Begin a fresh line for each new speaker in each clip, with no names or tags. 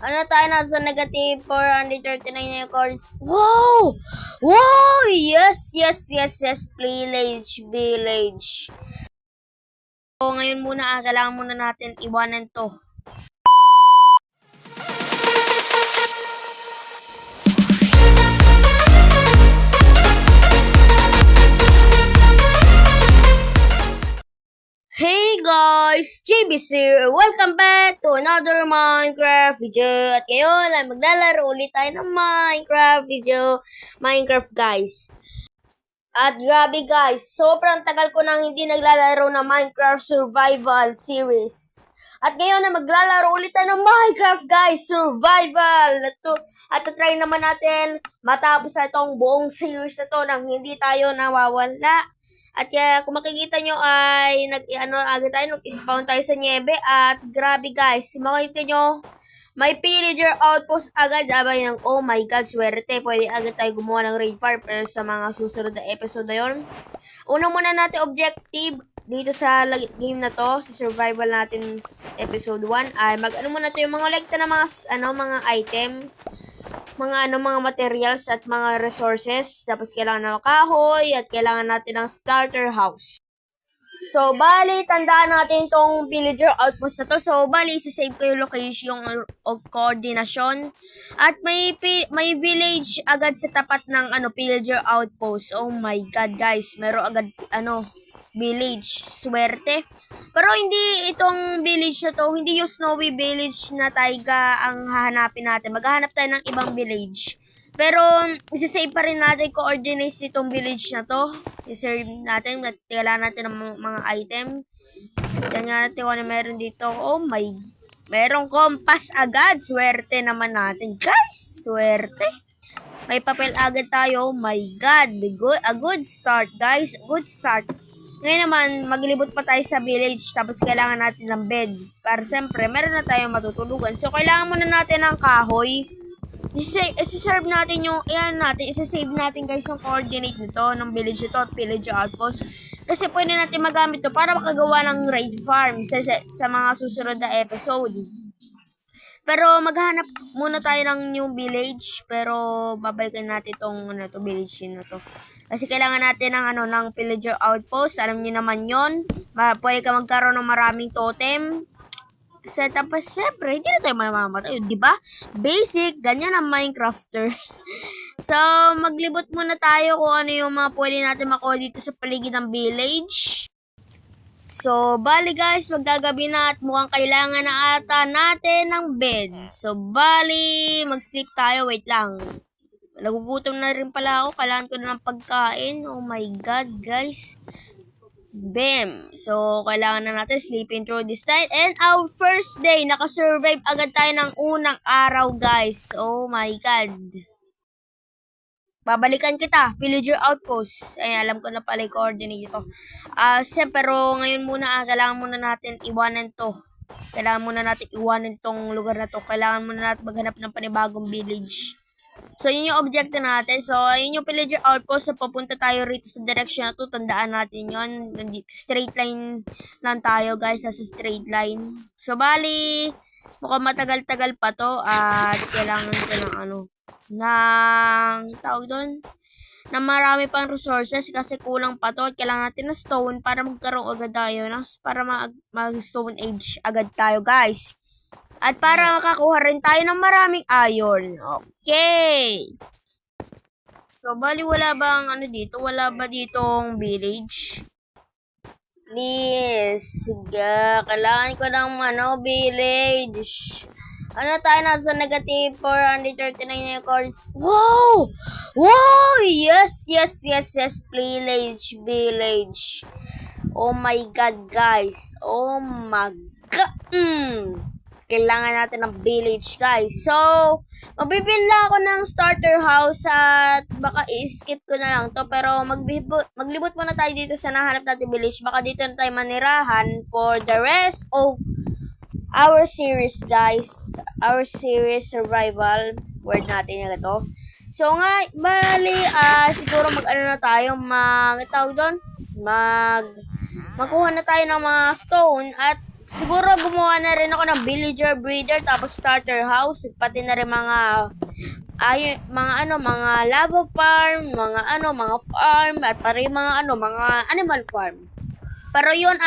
Ano tayo nasa negative 439 na cards. Wow! Wow! Yes. Village. So, ngayon muna, kailangan muna natin iwanan to. Hey guys! JBC here! Welcome back to another Minecraft video! At ngayon ay maglalaro ulit tayo ng Minecraft video. Minecraft guys. At grabe guys, sobrang tagal ko nang hindi naglalaro ng Minecraft Survival Series. At ngayon na maglalaro ulit tayo ng Minecraft guys, Survival! At try naman natin matapos na itong buong series na to nang hindi tayo nawawala. At kung makikita nyo ay agad tayo, nag-spawn tayo sa niebe. At grabe guys, makikita nyo, may pillager outpost agad. Abay ng, oh my god, swerte. Pwede agad tayo gumawa ng raid farm. Pero sa mga susunod na episode na yun. Una muna natin objective dito sa game na to, sa survival natin episode 1 ay mag-ano muna tayo, mga kolekta ng mga item, mga materials at mga resources. Tapos kailangan ng kahoy at kailangan natin ng starter house. So, bali, tandaan natin itong villager outpost na to. So, bali, sisave ko yung location, yung coordination. At may village agad sa tapat ng villager outpost. Oh my god, guys. Meron agad, village. Swerte. Pero hindi itong village na to, hindi yung snowy village na taiga ang hahanapin natin. Maghahanap tayo ng ibang village. Pero, isa-save pa rin natin coordinates itong village na to. I-save natin, kailangan natin ng mga item. Tingnan natin kung ano meron dito. Oh my, merong compass agad. Swerte naman natin. Guys, swerte. May papel agad tayo. Oh my god, a good start guys. Good start. Ngayon naman, maglibot pa tayo sa village. Tapos kailangan natin ng bed. Para siyempre, meron na tayong matutulugan. So, kailangan muna natin ng kahoy. Isa-save natin yung, isa-save natin guys yung coordinate nito ng village ito at village outpost. Kasi pwede natin magamit to para makagawa ng raid farm sa mga susunod na episode. Pero maghanap muna tayo ng new village, pero babalikan natin itong village na to. Kasi kailangan natin ng villager outpost. Alam niyo naman 'yon. Pwede ka magkaroon ng maraming totem. Tapos, syempre, hindi na tayo mamamatay. Di ba? Basic, ganyan ang Minecrafter. So, maglibot muna tayo kung ano yung mga pwede natin makuha dito sa paligid ng village. So, bali guys, maggagabi na at mukhang kailangan na ata natin ng bed. So, bali, mag-sleep tayo. Wait lang. Nagugutom na rin pala ako. Kailangan ko na ng pagkain. Oh my god, guys. Bam! So, kailangan na natin sleeping through this night. And our first day, nakasurvive agad tayo ng unang araw, guys. Oh my God. Babalikan kita, villager outpost. Ay, alam ko na pala yung coordinate ito. Pero ngayon muna, kailangan muna natin iwanan to. Kailangan muna natin iwanan itong lugar na to. Kailangan muna natin maghanap ng panibagong village. So, yun yung objective natin. So, yun yung villager outpost. So, papunta tayo rito sa direction na to. Tandaan natin yun. Straight line lang tayo, guys. Nasa straight line. So, bali, mukhang matagal-tagal pa to. At kailangan ko tawag doon, na marami pang resources kasi kulang pa to. At kailangan natin ng stone para magkaroon agad tayo. Para mag-stone age agad tayo, guys. At para makakuha rin tayo ng maraming iron. Okay. So, bali wala bang dito? Wala ba ditong village? Please. Kailangan ko ng village. Tayo nasa negative 439 na cards. Wow! Wow! Yes. Village. Oh my god, guys. Oh my god. Kailangan natin ng village, guys. So, magbibuild lang ako ng starter house at baka i-skip ko na lang to. Pero maglibot muna tayo dito sa nahanap natin village. Baka dito na tayo manirahan for the rest of our series, guys. Our series survival. Word natin na ito. So nga, bali, siguro na tayo, magkuha na tayo ng mga stone at siguro gumawa na rin ako ng villager breeder, tapos starter house, pati na rin mga mga lava farm, mga farm, at para yung mga animal farm. Pero yun,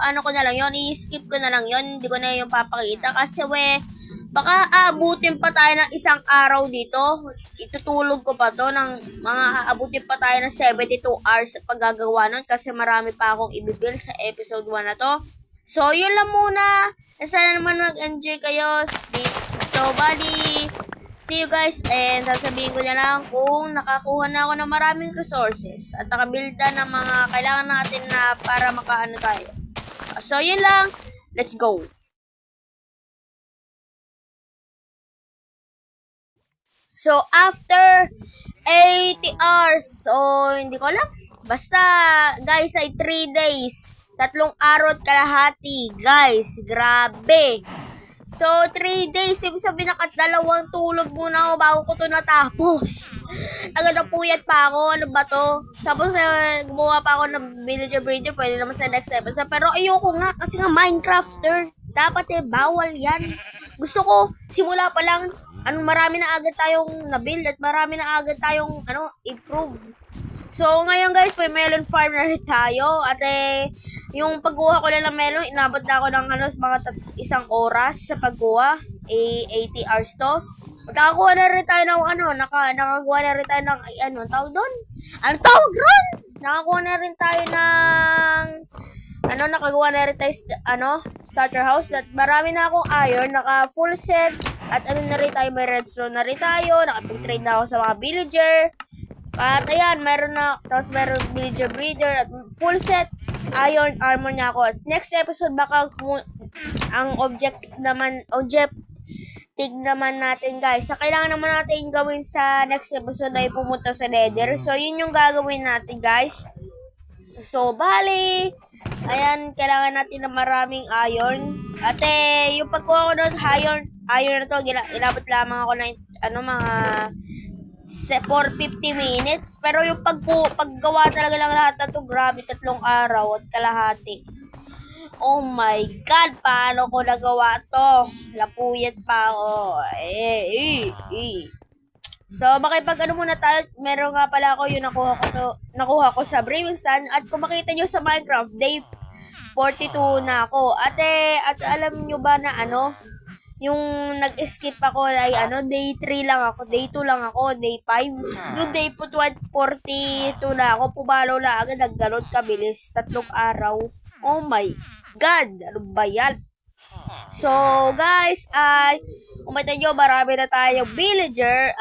ano ko na lang yun, i-skip ko na lang yun, hindi ko na yung papakita kasi baka aabutin pa tayo ng isang araw dito. Itutulog ko pa to ng aabutin pa tayo ng 72 hours sa paggagawa nun kasi marami pa akong ibibuild sa episode 1 na to. So, yun lang muna. Sana naman mag-enjoy kayo. So, bali, see you guys, and sasabihin ko na lang kung nakakuha na ako ng maraming resources at nakabilda ng mga kailangan natin na para makaano tayo. So, yun lang. Let's go. So, after 80 hours, so, hindi ko alam. Basta, guys, ay 3 days. 3 araw at kalahati. Guys, grabe. So, 3 days. Ibig sabihin, nakadalawang tulog muna ako bago ko to natapos. Agad na puyat pa ako. Ano ba to? Tapos, gumawa pa ako ng villager breeder. Pwede naman sa next episode. Pero ayoko nga. Kasi nga, Minecrafter. Dapat bawal yan. Gusto ko, simula pa lang, marami na agad tayong na-build at marami na agad tayong, improve. So, ngayon guys, may melon farm na rin tayo. At yung pagkuha ko lang ng melon, inabot na ako ng mga 1 oras sa pagkuha. 80 hours to. Nakakuha na rin tayo ng nakagawa na rin tayo ng, tawag doon? Ano tawag ron? Nakakuha na rin tayo ng, nakagawa na rin tayo, starter house. At marami na akong iron, naka full set. At na rin tayo, may redstone na rin tayo. Nakapag-trade na ako sa mga villager. At ayan, tapos meron villager breeder at full set iron armor na ako. At next episode, baka ang objective naman natin guys. Sa kailangan naman natin gawin sa next episode ay pumunta sa nether. So, yun yung gagawin natin guys. So, bali, ayan, kailangan natin ng maraming iron. At yung pagkuha ko ng iron na to, inabot lamang ako ng mga for 50 minutes. Pero yung paggawa talaga lang lahat na to, grabe, 3 araw at kalahati. Oh my God, paano ko nagawa to? Lapuyat pa ako. So, makipag muna tayo. Meron nga pala ako yung nakuha ko sa Braving Stand. At kung makita nyo sa Minecraft, day 42 na ako. At alam nyo ba na yung nag-skip ako ay day 3 lang ako, day 2 lang ako, day 5. Yung day 42 na ako, pumalaw lang agad, naggalot kabilis, 3 araw. Oh my God, ano ba yan? So, guys, umita nyo, marami na tayong villager.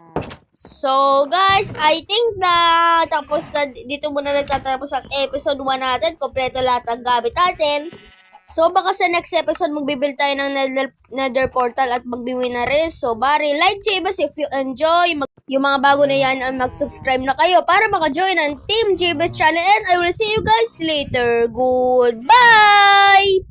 So, guys, I think na tapos na, dito muna nagtatapos ang episode 1 natin. Kompleto lahat ng gamit natin. So, baka sa next episode, magbibuild tayo ng nether portal at magbiwin na rin. So, bari, like JBus if you enjoy. Yung mga bago na yan, mag-subscribe na kayo para maka-join ang Team JBus channel. And I will see you guys later. Goodbye!